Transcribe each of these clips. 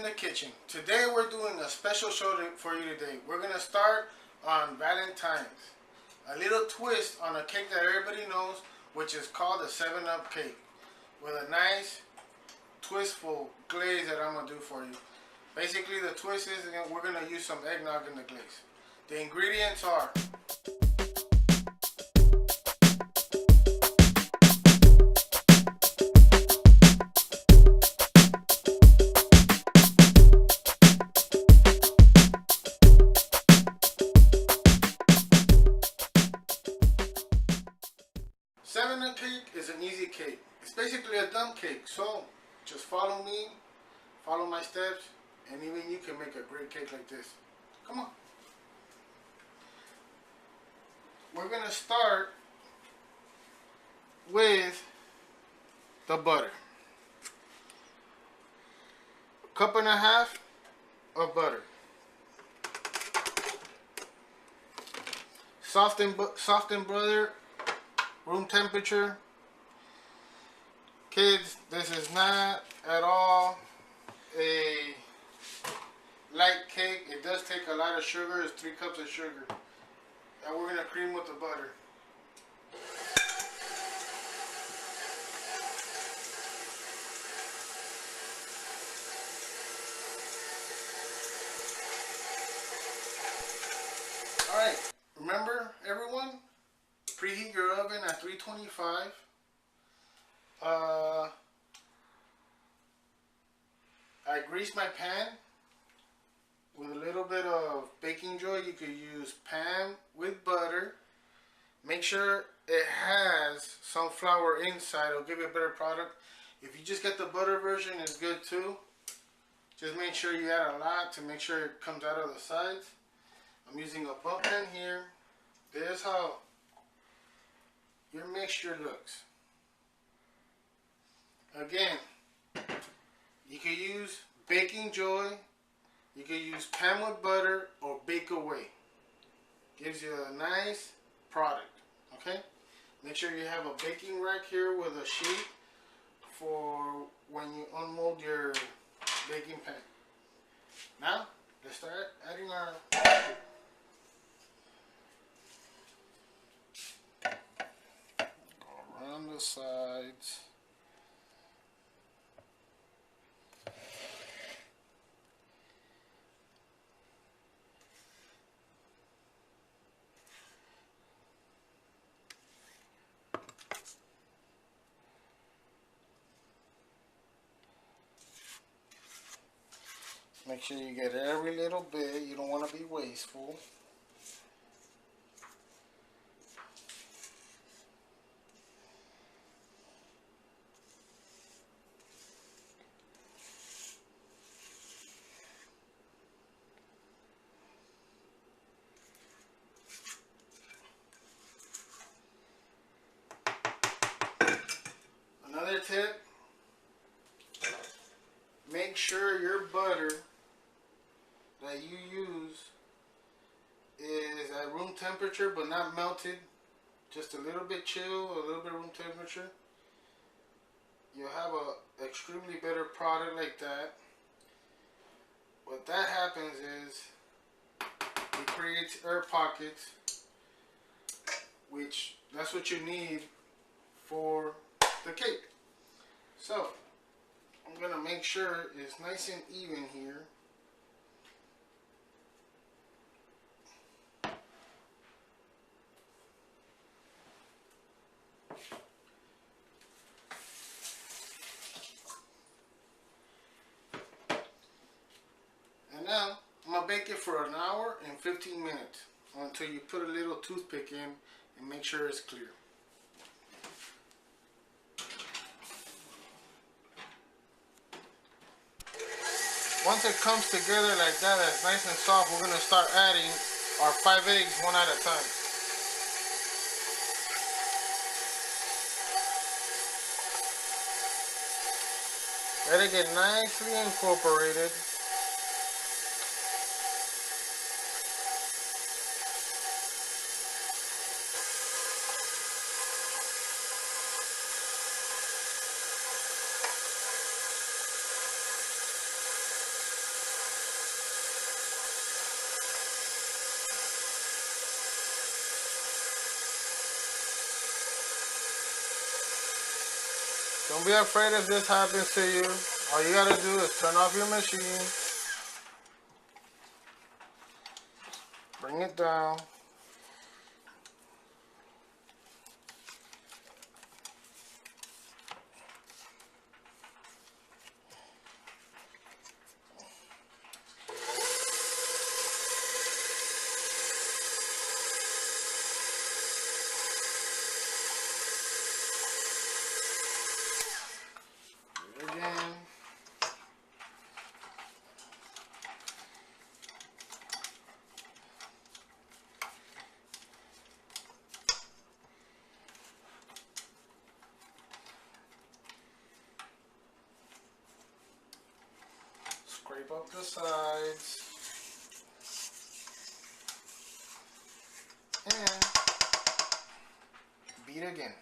in the kitchen. Today we're doing a special show for you today. We're going to start on Valentine's. A little twist on a cake that everybody knows, which is called the 7-Up cake. With a nice twistful glaze that I'm going to do for you. Basically the twist is we're going to use some eggnog in the glaze. The ingredients are 7-Up cake is an easy cake. It's basically a dumb cake. So just follow me, follow my steps, and even you can make a great cake like this. Come on. We're going to start with the butter. 1.5 cups of butter. Softened butter, room temperature. Kids, this is not at all a light cake. It does take a lot of sugar. It's 3 cups of sugar. And we're going to cream with the butter. Alright, remember everyone, preheat your oven at 325. I greased my pan with a little bit of baking joy. You could use pan with butter. Make sure it has some flour inside. It'll give you a better product. If you just get the butter version, it's good too. Just make sure you add a lot to make sure it comes out of the sides. I'm using a bump pan here. This is how your mixture looks. Again, you can use baking joy. You can use pan with butter or bake away. Gives you a nice product. Okay? Make sure you have a baking rack here with a sheet for when you unmold your baking pan. Now, let's start adding our around the sides. Make sure you get every little bit. You don't want to be wasteful. Another tip, make sure your butter that you use is at room temperature but not melted, just a little bit chill, a little bit room temperature. You'll have a extremely better product like that. What that happens is it creates air pockets, which that's what you need for the cake. So I'm gonna make sure it's nice and even here. And now I'm gonna bake it for an hour and 15 minutes until you put a little toothpick in and make sure it's clear. Once it comes together like that, that's nice and soft, we're going to start adding our 5 eggs one at a time. Let it get nicely incorporated. Don't be afraid if this happens to you. All you gotta do is turn off your machine. Bring it down. Do it again. Scrape up the sides. And beat again.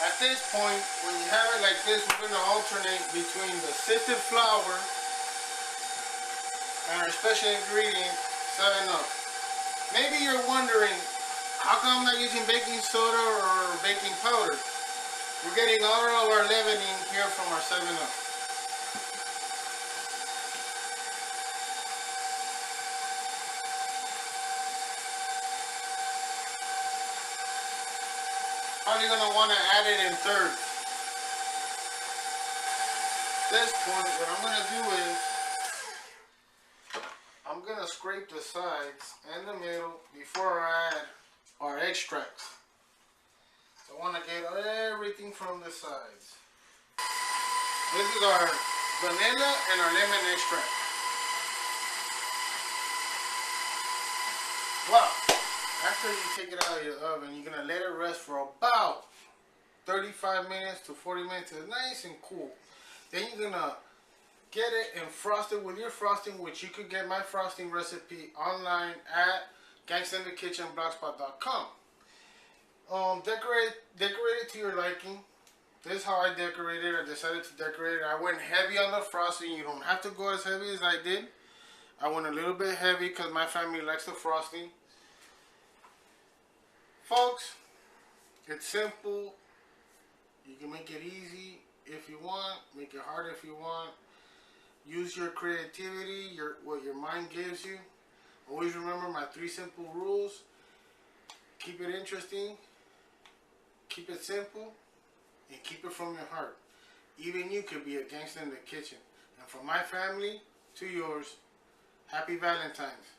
At this point, when you have it like this, we're going to alternate between the sifted flour and our special ingredient, 7-Up. Maybe you're wondering, how come I'm not using baking soda or baking powder? We're getting all of our leavening here from our 7-Up. Probably going to want to add it in thirds. At this point, what I'm going to do is, I'm going to scrape the sides and the middle before I add our extracts. So I want to get everything from the sides. This is our vanilla and our lemon extract. Wow. After you take it out of your oven, you're going to let it rest for about 35 minutes to 40 minutes. It's nice and cool. Then you're going to get it and frost it with your frosting, which you could get my frosting recipe online at gangstainthekitchenblogspot.com. Decorate it to your liking. This is how I decorated. I decided to decorate it. I went heavy on the frosting. You don't have to go as heavy as I did. I went a little bit heavy because my family likes the frosting. Folks, it's simple. You can make it easy if you want, make it hard if you want. Use your creativity, what your mind gives you. Always remember my 3 simple rules. Keep it interesting, keep it simple, and keep it from your heart. Even you could be a gangster in the kitchen. And from my family to yours, happy Valentine's.